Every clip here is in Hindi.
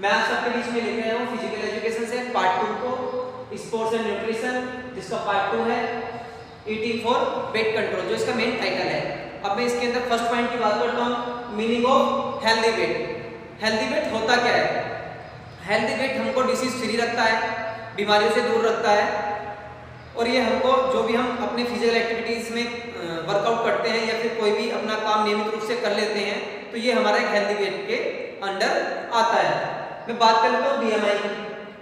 मैं आप सबके बीच में लेके आया हूँ फिजिकल एजुकेशन से पार्ट 2 को, स्पोर्ट्स एंड न्यूट्रिशन, जिसका पार्ट 2 है ईटिंग फॉर वेट कंट्रोल, जो इसका मेन टाइटल है। अब मैं इसके अंदर फर्स्ट पॉइंट की बात करता हूँ, meaning of healthy weight. Healthy weight होता क्या है? हेल्दी वेट हमको डिसीज फ्री रखता है, बीमारियों से दूर रखता है, और ये हमको जो भी हम अपने फिजिकल एक्टिविटीज में वर्कआउट करते हैं या फिर कोई भी अपना काम नियमित रूप से कर लेते हैं, तो ये हमारा एक हेल्दी वेट के अंडर आता है। मैं बात कर लेता हूँ बीएमआई की।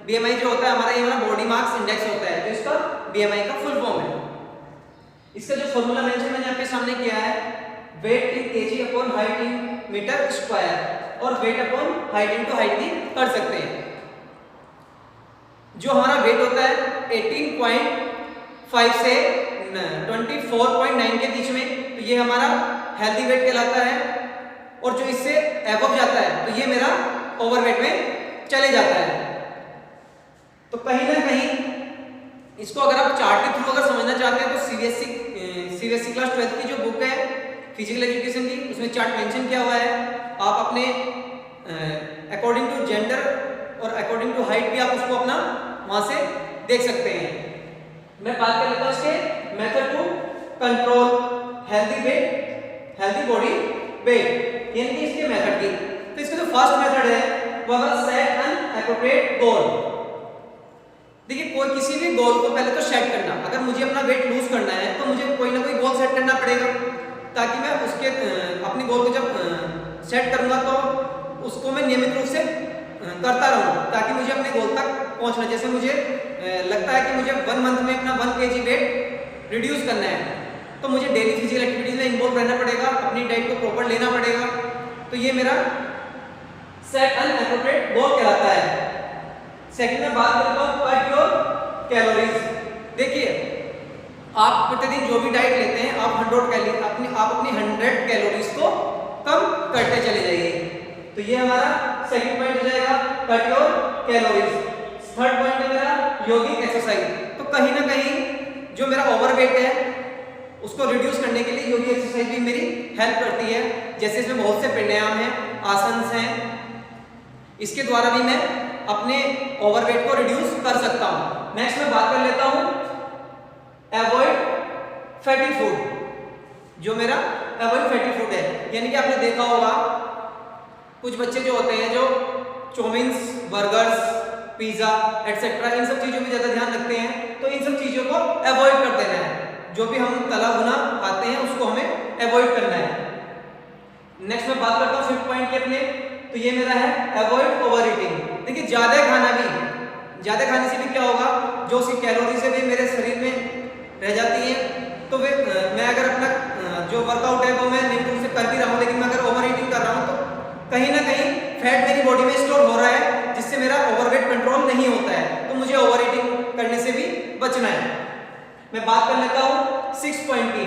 बीएमआई जो होता है हमारा, ये हमारा बॉडी मास इंडेक्स होता है, जो इसका बीएमआई का फुल फॉर्म है। इसका जो फॉर्मूला मेंशन मैंने आपके सामने किया है, weight in KG upon height in meter square, और weight upon height into height भी कर सकते हैं। जो हमारा वेट होता है 18.5 से 24.9 के बीच में, तो ये हमारा हेल्दी वेट कहलाता है, और जो इससे एबव जाता है तो ये मेरा ओवरवेट में चले जाता है। तो कहीं ना कहीं इसको अगर आप चार्ट के थ्रू अगर समझना चाहते हैं तो सीबीएसई क्लास 12 की जो बुक है फिजिकल एजुकेशन की, उसमें चार्ट मेंशन किया हुआ है। आप अपने अकॉर्डिंग टू जेंडर और अकॉर्डिंग टू हाइट भी आप उसको अपना वहां से देख सकते हैं। मैं बात कर लेता हूं इसके method to control healthy weight, healthy body weight, यानी कि इसके मेथड की। तो इसका जो फर्स्ट मेथड है वो है सेट एन एप्रोप्रिएट गोल। देखिए, कोई किसी भी गोल को पहले तो सेट करना, अगर मुझे अपना वेट लूज करना है तो मुझे कोई ना कोई गोल सेट करना पड़ेगा, ताकि मैं उसके अपने गोल को जब सेट करूंगा तो उसको मैं नियमित रूप से करता रहूं, ताकि मुझे अपने गोल तक पहुंचना। जैसे मुझे लगता है कि मुझे 1 मंथ में अपना 1 kg वेट रिड्यूस करना है, तो मुझे डेली फिजिकल एक्टिविटीज में इन्वॉल्व रहना पड़ेगा, अपनी डाइट को प्रॉपर लेना पड़ेगा। तो ये मेरा सेट एन एप्रोप्रिएट गोल कहलाता है। सेकंड में बात करता हूं कट योर कैलोरीज। देखिए, आप प्रतिदिन जो भी डाइट लेते हैं आप 100 कैलोरीज को कम करते चले जाइए। तो ये हमारा सेकंड पॉइंट हो जाएगा, cut your calories. Third point है मेरा योगिक एक्सरसाइज। तो कहीं ना कहीं जो मेरा ओवरवेट है उसको रिड्यूस करने के लिए योगिक एक्सरसाइज भी मेरी हेल्प करती है। जैसे इसमें बहुत से प्राणायाम हैं, आसन हैं, इसके द्वारा भी मैं अपने ओवरवेट को रिड्यूस कर सकता हूं। नेक्स्ट मैं बात कर लेता हूं अवॉइड फैटी फूड। जो मेरा अवॉइड फैटी फूड है, यानी कि आपने देखा होगा कुछ बच्चे जो होते हैं जो चाउमीन्स, बर्गर्स, पिज्जा एटसेट्रा इन सब चीजों में ज्यादा ध्यान रखते हैं, तो इन सब चीजों को अवॉइड कर देना है। जो भी हम तला भुना खाते हैं उसको हमें अवॉइड करना है। नेक्स्ट मैं बात करता हूं फिफ्थ पॉइंट की अपने, तो ये मेरा है अवॉइड ओवर ईटिंग। देखिए, ज्यादा खाने से भी क्या होगा, जो उसकी कैलोरी से भी मेरे शरीर में रह जाती है, तो वे मैं अगर अपना जो वर्कआउट है वो मैं नियमित रूप से कर भी रहा हूँ, लेकिन मैं अगर ओवर ईटिंग कर रहा हूँ तो कहीं ना कहीं फैट मेरी बॉडी में स्टोर हो रहा है, जिससे मेरा ओवरवेट कंट्रोल नहीं होता है। तो मुझे ओवर ईटिंग करने से भी बचना है। मैं बात कर लेता हूँ 6 पॉइंट की,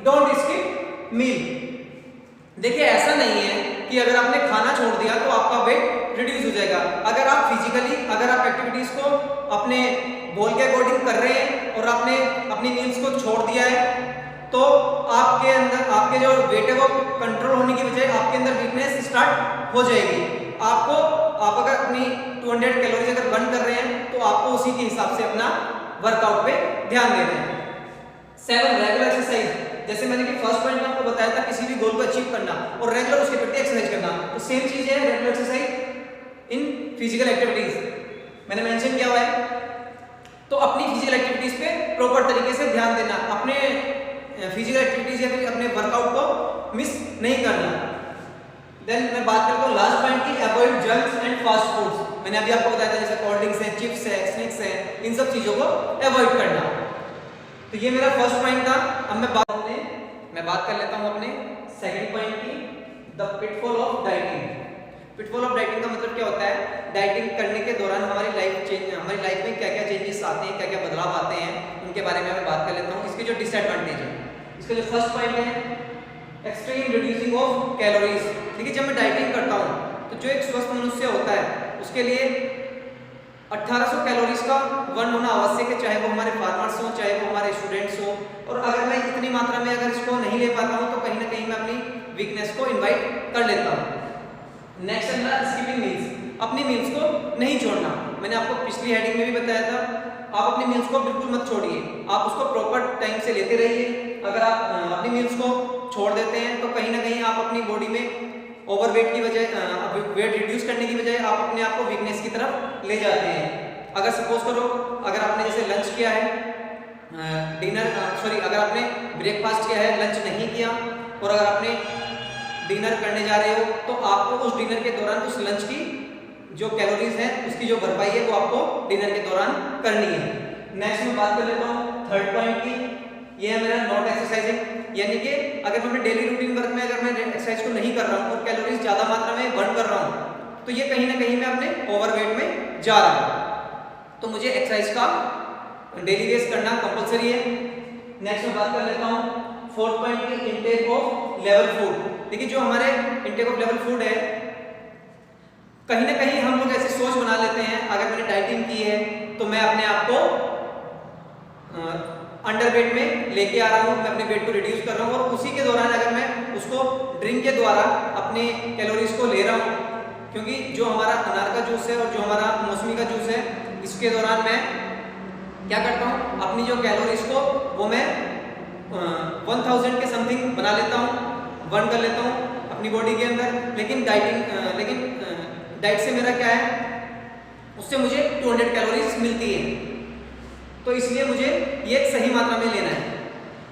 डोंट स्किप मील। देखिए, ऐसा नहीं है कि अगर आपने खाना छोड़ दिया तो आपका वेट रिड्यूस हो जाएगा। अगर आप फिजिकली अगर आप एक्टिविटीज को अपने गोल के अकॉर्डिंग कर रहे हैं और आपने अपनी मील्स को छोड़ दिया है, तो आपके अंदर आपके जो वेट है वो कंट्रोल होने की बजाय आपके अंदर वीकनेस स्टार्ट हो जाएगी। आप अगर अपनी 200 कैलोरीज अगर बर्न कर रहे हैं तो आपको उसी के हिसाब से अपना वर्कआउट पे ध्यान देना है। 7 रेगुलर एक्सरसाइज। जैसे मैंने कि फर्स्ट पॉइंट में आपको बताया था किसी भी गोल को अचीव करना और रेगुलर उसके प्रति एक्सरसाइज करना, तो सेम चीज है regular exercise in physical activities मैंने मेंशन किया हुआ है। तो अपनी फिजिकल एक्टिविटीज पे प्रॉपर तरीके से ध्यान देना, अपने फिजिकल एक्टिविटीज या फिर अपने वर्कआउट को मिस नहीं करना। देन मैं बात करता हूँ लास्ट पॉइंट की, avoid junks and fast foods. मैंने अभी आपको बताया था जैसे कोल्ड ड्रिंक्स है, चिप्स है, स्नैक्स है, इन सब चीजों को अवॉइड करना। तो ये मेरा फर्स्ट पॉइंट था। अब मैं बात कर लेता हूँ अपने सेकंड पॉइंट की, the pitfall of dieting. Pitfall of dieting का मतलब क्या होता है? डाइटिंग करने के दौरान हमारी लाइफ में क्या क्या चेंजेस आते हैं, क्या क्या बदलाव आते हैं, उनके बारे में मैं बात कर लेता हूँ। इसके जो डिसएडवांटेज है, इसका जो फर्स्ट पॉइंट है एक्सट्रीम रिड्यूसिंग ऑफ कैलोरीज। देखिए, जब मैं डाइटिंग करता हूँ तो जो एक स्वस्थ मनुष्य होता है उसके लिए 1800 कैलोरीज का बर्न होना आवश्यक है, चाहे वो हमारे फार्मर्स हो, चाहे वो हमारे स्टूडेंट्स हो। और अगर मैं इतनी मात्रा में अगर इसको नहीं ले पाता हूँ तो कहीं ना कहीं मैं अपनी वीकनेस को इनवाइट कर लेता हूँ। नेक्स्ट है मेरा स्किपिंग मील्स। अब अपनी मील्स को नहीं छोड़ना। मैंने आपको पिछली हेडिंग में भी बताया था, आप अपनी मील्स को बिल्कुल मत छोड़िए, आप उसको प्रॉपर टाइम से लेते रहिए। अगर आप अपनी मील्स को छोड़ देते हैं तो कहीं ना कहीं आप अपनी बॉडी में ओवरवेट की वजह, वेट रिड्यूस करने की बजाय आप अपने आप को वीकनेस की तरफ ले जाते हैं। अगर सपोज करो, अगर आपने जैसे लंच किया है, अगर आपने ब्रेकफास्ट किया है, लंच नहीं किया, और अगर आपने डिनर करने जा रहे हो, तो आपको उस डिनर के दौरान उस लंच की जो कैलोरीज है उसकी जो भरपाई है वो आपको डिनर के दौरान करनी है। नेक्स्ट मैं बात कर लेता हूँ थर्ड पॉइंट की, ये है मेरा नॉट एक्सरसाइजिंग। यानी कि अगर मैं अपने डेली रूटीन वर्क में अगर मैं एक्सरसाइज को नहीं कर रहा हूँ और कैलोरीज ज़्यादा मात्रा में बर्न कर रहा हूँ, तो ये कहीं ना कहीं मैं अपने ओवरवेट में जा रहा हूँ, तो मुझे एक्सरसाइज का डेली बेस करना कंपलसरी है। नेक्स्ट मैं बात कर लेता हूँ फोर्थ पॉइंट की, इंटेक ऑफ लेवल फूड। देखिए जो हमारे इंटेक ऑफ लेवल फूड है, कहीं ना कहीं हम लोग ऐसी सोच बना लेते हैं, अगर मैंने डाइटिंग की है तो मैं अपने आप को अंडरवेट में लेके आ रहा हूँ, मैं अपने वेट को रिड्यूस कर रहा हूँ, और उसी के दौरान अगर मैं उसको ड्रिंक के द्वारा अपने कैलोरीज को ले रहा हूँ, क्योंकि जो हमारा अनार का जूस है और जो हमारा मौसमी का जूस है, इसके दौरान मैं क्या करता हूँ, अपनी जो कैलोरीज को वो मैं 1000 के समथिंग बना लेता हूँ, बर्न कर लेता हूँ अपनी बॉडी के अंदर। लेकिन डाइट से मेरा क्या है, उससे मुझे 200 कैलोरीज मिलती है, तो इसलिए मुझे ये एक सही मात्रा में लेना है।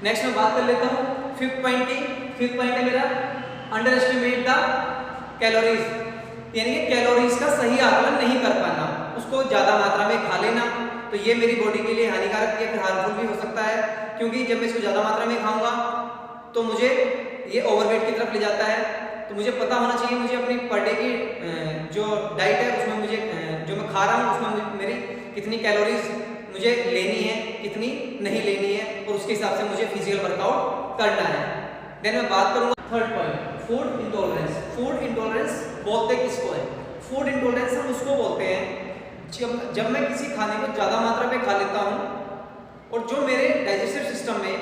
नेक्स्ट मैं बात कर लेता हूँ फिफ्थ पॉइंट की। फिफ्थ पॉइंट है मेरा अंडर एस्टिमेट द कैलोरीज, यानी कि कैलोरीज का सही आकलन नहीं कर पाना, उसको ज़्यादा मात्रा में खा लेना, तो ये मेरी बॉडी के लिए हानिकारक या फिर हार्मफुल भी हो सकता है, क्योंकि जब मैं इसको ज़्यादा मात्रा में खाऊंगा तो मुझे ये ओवरवेट की तरफ ले जाता है। तो मुझे पता होना चाहिए, मुझे अपनी पर डे की जो डाइट है उसमें मुझे जो मैं खा रहा हूँ उसमें मेरी कितनी कैलोरीज मुझे लेनी है, कितनी नहीं लेनी है, और उसके हिसाब से मुझे फिजिकल वर्कआउट करना है। देन मैं बात करूँगा third point, food intolerance. Food intolerance बोलते किसको है? फूड इंटॉलरेंस हम उसको बोलते हैं जब मैं किसी खाने को ज़्यादा मात्रा में खा लेता हूँ और जो मेरे डाइजेस्टिव सिस्टम में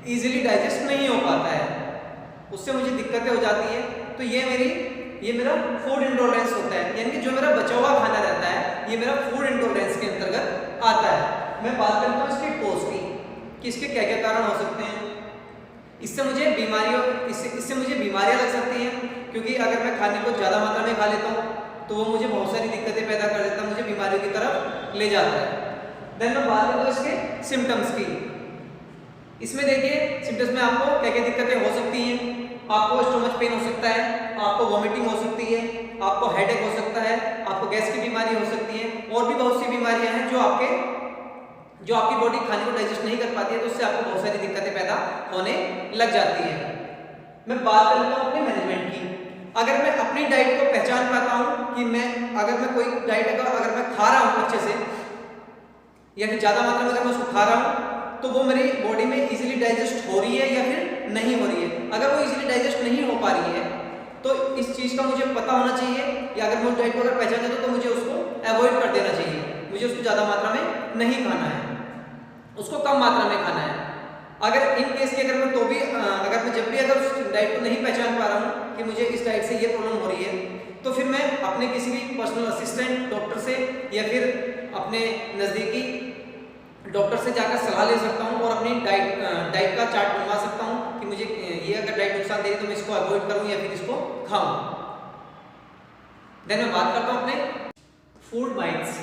ईजिली डाइजेस्ट नहीं हो पाता है, उससे मुझे दिक्कतें हो जाती है, तो ये मेरा फूड इंटॉलरेंस होता है। यानी कि जो मेरा बचा हुआ खाना रहता है, ये मेरा फूड इंटॉलरेंस के अंतर्गत आता है। मैं बात करता हूँ इसके कोज की, कि इसके क्या क्या कारण हो सकते हैं। इससे मुझे बीमारियां लग सकती हैं, क्योंकि अगर मैं खाने को ज़्यादा मात्रा में खा लेता हूँ तो वो मुझे बहुत सारी दिक्कतें पैदा कर देता है, मुझे बीमारियों की तरफ ले जाता है। देन मैं बात करता हूँ इसके सिम्टम्स की। इसमें देखिए सिम्टम्स में आपको क्या क्या दिक्कतें हो सकती हैं। आपको स्टोमच पेन हो सकता है, आपको वॉमिटिंग हो सकती है, आपको हेडेक हो सकता है, आपको गैस की बीमारी हो सकती है, और भी बहुत सी बीमारियां हैं जो आपकी बॉडी खाने को डाइजेस्ट नहीं कर पाती है, तो उससे आपको बहुत सारी दिक्कतें पैदा होने लग जाती है। मैं बात कर लेता हूँ अपने मैनेजमेंट की। अगर मैं अपनी डाइट को पहचान पाता हूँ कि अगर मैं कोई डाइट अगर मैं खा रहा हूँ अच्छे से, या फिर ज़्यादा मात्रा में अगर मैं उसको खा रहा हूँ, तो वो मेरी बॉडी में इजीली डाइजेस्ट हो रही है या फिर नहीं हो रही है। अगर वो इजीली डाइजेस्ट नहीं हो पा रही है, तो इस चीज़ का मुझे पता होना चाहिए, या अगर मैं उस डाइट को अगर पहचान जाता तो मुझे उसको अवॉइड कर देना चाहिए। मुझे उसको ज़्यादा मात्रा में नहीं खाना है, उसको कम मात्रा में खाना है। अगर इन केस की अगर मैं जब भी अगर उस डाइट को नहीं पहचान पा रहा हूँ कि मुझे इस डाइट से ये प्रॉब्लम हो रही है, तो फिर मैं अपने किसी भी पर्सनल असिस्टेंट डॉक्टर से या फिर अपने नज़दीकी डॉक्टर से जाकर सलाह ले सकता हूँ और अपनी डाइट का चार्ट बनवा सकता हूँ कि मुझे ये अगर डाइट नुकसान दे रही तो मैं इसको अवॉइड करूँ या फिर इसको खाऊँ। देन मैं बात करता हूँ अपने फूड माइट्स।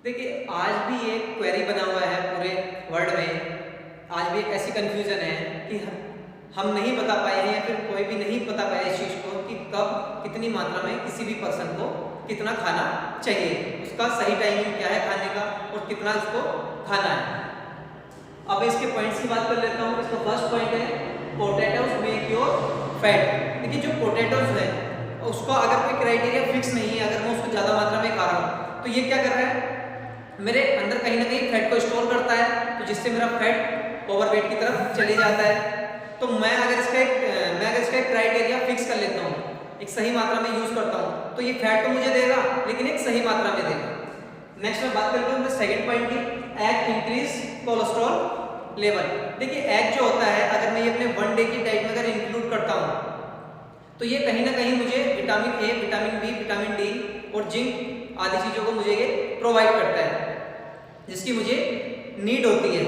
देखिए आज भी एक क्वेरी बना हुआ है पूरे वर्ल्ड में, आज भी एक ऐसी कंफ्यूजन है कि हम नहीं बता पाए हैं या फिर कोई भी नहीं बता पाया इस चीज़ को कि कब कितनी मात्रा में किसी भी पर्सन को कितना खाना चाहिए, उसका सही टाइमिंग क्या है खाने का और कितना उसको खाना है। अब इसके पॉइंट्स की बात कर लेता हूँ। इसका फर्स्ट पॉइंट है पोटैटोज मेक योर फैट। देखिए जो पोटैटोज है उसका अगर कोई क्राइटेरिया फिक्स नहीं है, अगर मैं उसको ज़्यादा मात्रा में खा रहा हूँ तो ये क्या कर रहा है, मेरे अंदर कहीं ना कहीं फैट को स्टोर करता है, तो जिससे मेरा फैट ओवरवेट की तरफ चले जाता है। तो मैं अगर इसका एक क्राइटेरिया फिक्स कर लेता हूँ, एक सही मात्रा में यूज करता हूँ, तो ये फैट तो मुझे देगा लेकिन एक सही मात्रा में देगा। नेक्स्ट मैं बात करता हूँ सेकंड पॉइंट की, एग इंक्रीज कोलेस्ट्रॉल लेवल। देखिए एग जो होता है, अगर मैं ये अपने वन डे की डाइट में अगर इंक्लूड करता हूँ तो ये कहीं ना कहीं मुझे vitamin A, vitamin B, vitamin D और जिंक आदि चीज़ों को मुझे ये प्रोवाइड करता है जिसकी मुझे नीड होती है।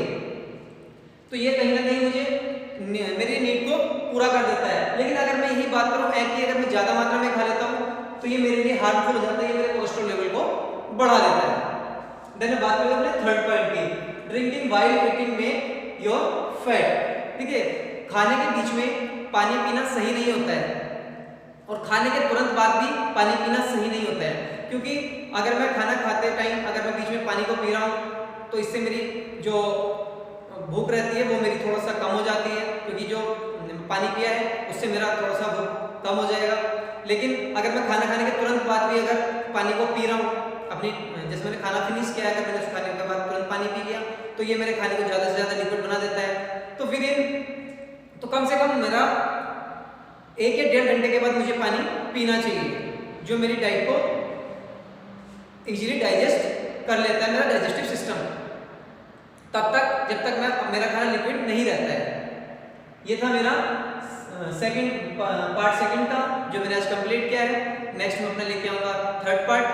तो ये कहीं ना कहीं मुझे मेरी नीड को पूरा कर देता है। लेकिन अगर मैं यही बात करूँ एग की, अगर मैं ज़्यादा मात्रा में खा लेता हूँ तो ये मेरे लिए हार्मफुल हो जाता है, ये मेरे कोलेस्ट्रॉल लेवल को बढ़ा देता है। देन बात करें अपने थर्ड पॉइंट की, ड्रिंकिंग व्हाइल ईटिंग में योर फैट। ठीक है, खाने के बीच में पानी पीना सही नहीं होता है और खाने के तुरंत बाद भी पानी पीना सही नहीं होता है, क्योंकि अगर मैं खाना खाते टाइम अगर मैं बीच में पानी को पी रहा हूँ तो इससे मेरी जो भूख रहती है वो मेरी थोड़ा सा कम हो जाती है, क्योंकि जो पानी पिया है उससे मेरा थोड़ा सा भूख कम हो जाएगा। लेकिन अगर मैं खाना खाने के तुरंत बाद भी अगर पानी को पी रहा हूँ, अपनी जैसे मैंने खाना फिनिश किया है, अगर मैंने उस खाने के बाद तुरंत पानी पी लिया तो ये मेरे खाने को ज़्यादा से ज़्यादा लिक्विड बना देता है। तो फिर तो कम से कम मेरा 1 या 1.5 घंटे के बाद मुझे पानी पीना चाहिए, जो मेरी डाइट को इजीली डाइजेस्ट कर लेता है, मेरा डाइजेस्टिव सिस्टम, तब तक जब तक मेरा खाना लिक्विड नहीं रहता है। ये था मेरा पार्ट सेकंड था जो मैंने आज कंप्लीट किया है। नेक्स्ट मैं अपना लेके आऊँगा थर्ड पार्ट।